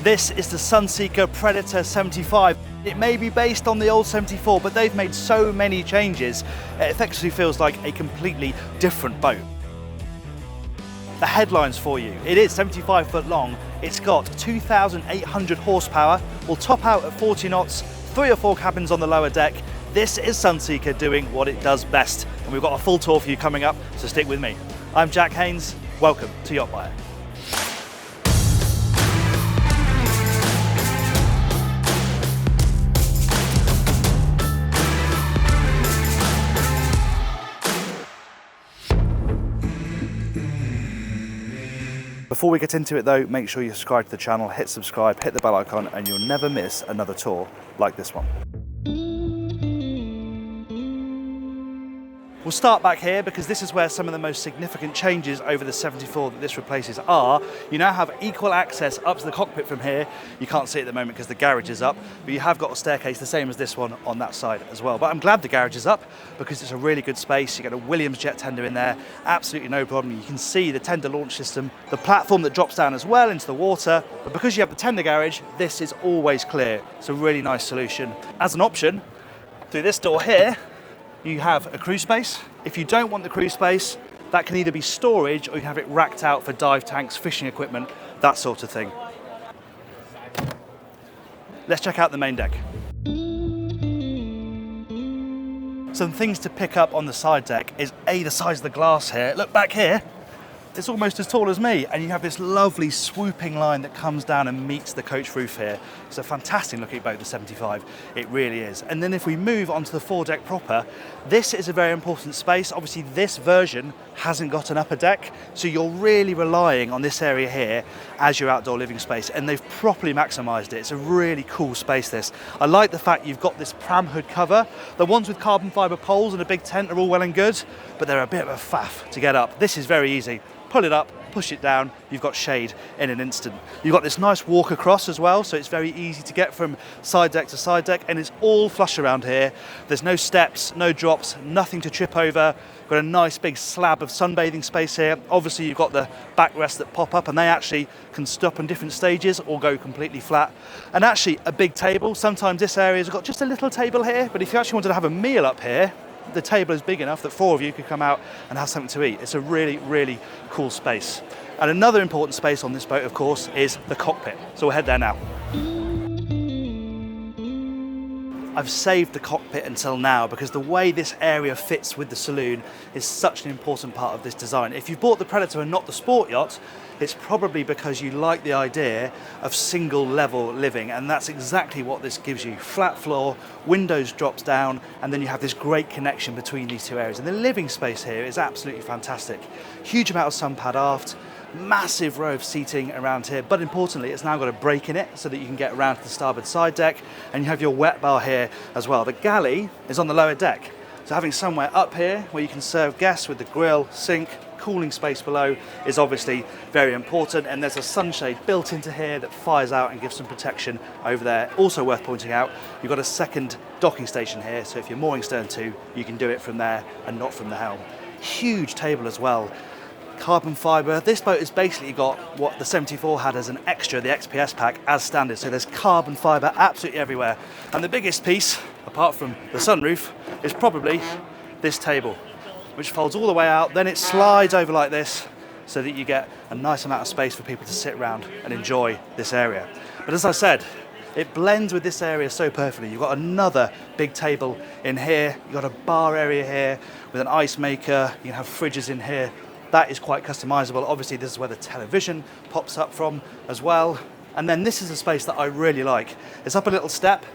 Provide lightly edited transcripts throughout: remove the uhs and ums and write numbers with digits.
This is the Sunseeker Predator 75. It may be based on the old 74, but they've made so many changes, it effectively feels like a completely different boat. The headlines for you. It is 75 foot long. It's got 2,800 horsepower. Will top out at 40 knots, 3 or 4 cabins on the lower deck. This is Sunseeker doing what it does best. And we've got a full tour for you coming up, so stick with me. I'm Jack Haines. Welcome to YachtBuyer. Before we get into it though, make sure you subscribe to the channel, hit subscribe, hit the bell icon, and you'll never miss another tour like this one. We'll start back here because this is where some of the most significant changes over the 74 that this replaces are. You now have equal access up to the cockpit from here. You can't see it at the moment because the garage is up, but you have got a staircase the same as this one on that side as well. But I'm glad the garage is up because it's a really good space. You get a Williams jet tender in there, absolutely no problem. You can see the tender launch system, the platform that drops down as well into the water. But because you have the tender garage, this is always clear. It's a really nice solution. As an option, through this door here, you have a crew space. If you don't want the crew space, that can either be storage or you can have it racked out for dive tanks, fishing equipment, that sort of thing. Let's check out the main deck. Some things to pick up on the side deck is the size of the glass here. Look back here. It's almost as tall as me, and you have this lovely swooping line that comes down and meets the coach roof here. It's a fantastic looking boat, the 75, it really is. And then if we move onto the foredeck proper, this is a very important space. Obviously this version hasn't got an upper deck, so you're really relying on this area here as your outdoor living space, and they've properly maximised it. It's a really cool space, this. I like the fact you've got this pram hood cover. The ones with carbon fibre poles and a big tent are all well and good, but they're a bit of a faff to get up. This is very easy. Pull it up, push it down, you've got shade in an instant. You've got this nice walk across as well, so it's very easy to get from side deck to side deck, and it's all flush around here. There's no steps, no drops, nothing to trip over. Got a nice big slab of sunbathing space here. Obviously you've got the backrests that pop up, and they actually can stop in different stages or go completely flat. And actually a big table. Sometimes this area's got just a little table here, but if you actually wanted to have a meal up here, the table is big enough that 4 of you could come out and have something to eat. It's a really, really cool space. And another important space on this boat, of course, is the cockpit. So we'll head there now. I've saved the cockpit until now because the way this area fits with the saloon is such an important part of this design. If you bought the Predator and not the sport yacht, it's probably because you like the idea of single level living, and that's exactly what this gives you. Flat floor, windows drops down, and then you have this great connection between these two areas. And the living space here is absolutely fantastic. Huge amount of sun pad aft, massive row of seating around here, but importantly it's now got a break in it so that you can get around to the starboard side deck, and you have your wet bar here as well. The galley is on the lower deck, so having somewhere up here where you can serve guests with the grill, sink, cooling space below is obviously very important, and there's a sunshade built into here that fires out and gives some protection over there. Also worth pointing out, you've got a second docking station here, so if you're mooring stern to, you can do it from there and not from the helm. Huge table as well. Carbon fibre. This boat has basically got what the 74 had as an extra, the XPS pack, as standard. So there's carbon fibre absolutely everywhere. And the biggest piece, apart from the sunroof, is probably this table, which folds all the way out. Then it slides over like this so that you get a nice amount of space for people to sit around and enjoy this area. But as I said, it blends with this area so perfectly. You've got another big table in here. You've got a bar area here with an ice maker. You can have fridges in here. That is quite customizable. Obviously, this is where the television pops up from as well. And then this is a space that I really like. It's up a little step.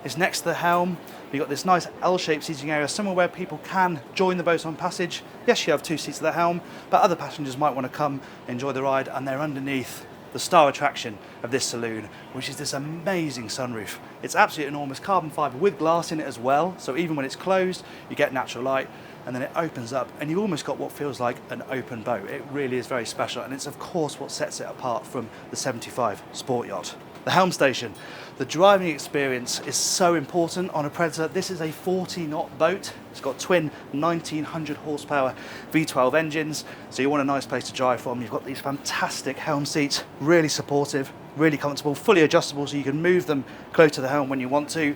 It's next to the helm. You've got this nice L-shaped seating area, somewhere where people can join the boat on passage. Yes, you have 2 seats at the helm, but other passengers might want to come enjoy the ride, and they're underneath the star attraction of this saloon, which is this amazing sunroof. It's absolutely enormous, carbon fibre with glass in it as well, so even when it's closed, you get natural light, and then it opens up, and you've almost got what feels like an open boat. It really is very special, and it's of course what sets it apart from the 75 sport yacht. The helm station. The driving experience is so important on a Predator. This is a 40-knot boat. It's got twin 1900 horsepower V12 engines, so you want a nice place to drive from. You've got these fantastic helm seats, really supportive. really comfortable, fully adjustable, so you can move them close to the helm when you want to.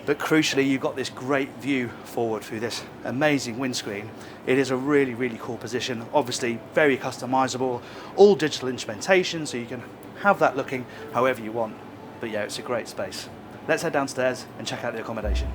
But crucially, you've got this great view forward through this amazing windscreen. It is a really, really cool position. Obviously, very customizable, all digital instrumentation, so you can have that looking however you want. But yeah, it's a great space. Let's head downstairs and check out the accommodation.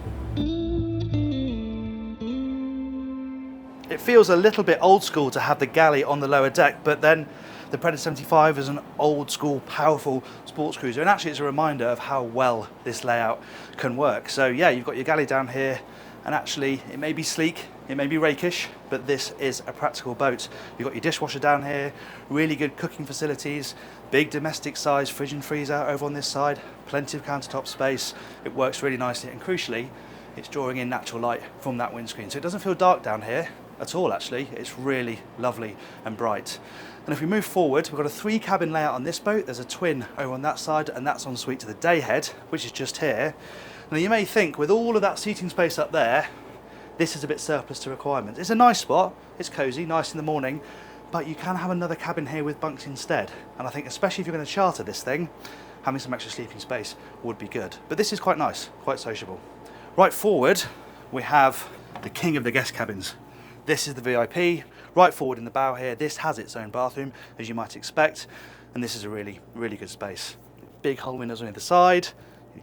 It feels a little bit old school to have the galley on the lower deck, but then the Predator 75 is an old school, powerful sports cruiser, and actually it's a reminder of how well this layout can work. So yeah, you've got your galley down here, and actually it may be sleek, it may be rakish, but this is a practical boat. You've got your dishwasher down here, really good cooking facilities, big domestic size fridge and freezer over on this side, plenty of countertop space. It works really nicely, and crucially, it's drawing in natural light from that windscreen. So it doesn't feel dark down here at all, actually. It's really lovely and bright. And if we move forward, we've got a 3-cabin layout on this boat. There's a twin over on that side, and that's en suite to the day head, which is just here. Now you may think, with all of that seating space up there, this is a bit surplus to requirements. It's a nice spot, it's cozy, nice in the morning, but you can have another cabin here with bunks instead. And I think especially if you're going to charter this thing, having some extra sleeping space would be good. But this is quite nice, quite sociable. Right forward, we have the king of the guest cabins. This is the VIP. Right forward in the bow here, this has its own bathroom, as you might expect, and this is a really, really good space. Big hull windows on either side,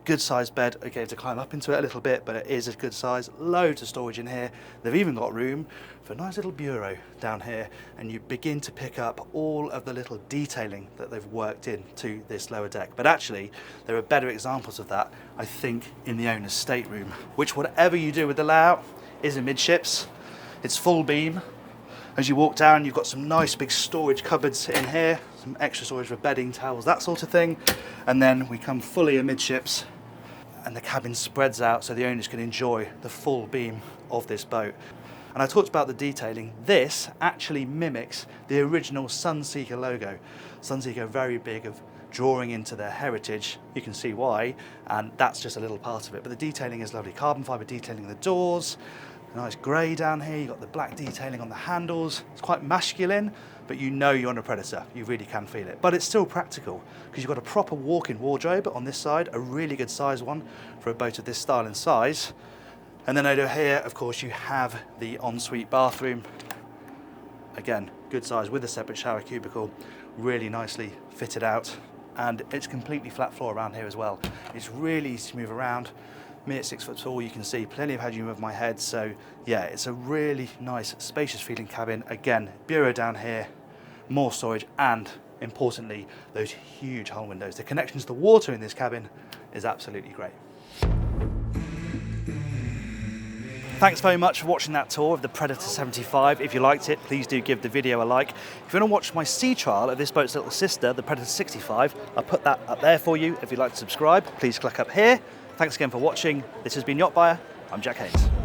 good sized bed. Okay, to climb up into it a little bit, but it is a good size. Loads of storage in here. They've even got room for a nice little bureau down here, and you begin to pick up all of the little detailing that they've worked into this lower deck. But actually, there are better examples of that, I think, in the owner's stateroom, which, whatever you do with the layout, is amidships. It's full beam. As you walk down, you've got some nice big storage cupboards in here, some extra storage for bedding, towels, that sort of thing. And then we come fully amidships, and the cabin spreads out so the owners can enjoy the full beam of this boat. And I talked about the detailing. This actually mimics the original Sunseeker logo. Sunseeker are very big of drawing into their heritage. You can see why, and that's just a little part of it. But the detailing is lovely. Carbon fibre detailing in the doors, nice grey down here, you've got the black detailing on the handles. It's quite masculine, but you know you're on a Predator. You really can feel it. But it's still practical, because you've got a proper walk-in wardrobe on this side, a really good size one for a boat of this style and size. And then over here, of course, you have the ensuite bathroom. Again, good size with a separate shower cubicle, really nicely fitted out. And it's completely flat floor around here as well. It's really easy to move around. Me at 6 foot tall, you can see plenty of headroom above my head. So yeah, it's a really nice, spacious feeling cabin. Again, bureau down here, more storage, and importantly, those huge hull windows. The connection to the water in this cabin is absolutely great. Thanks very much for watching that tour of the Predator 75. If you liked it, please do give the video a like. If you want to watch my sea trial of this boat's little sister, the Predator 65, I'll put that up there for you. If you'd like to subscribe, please click up here. Thanks again for watching. This has been YachtBuyer. I'm Jack Haines.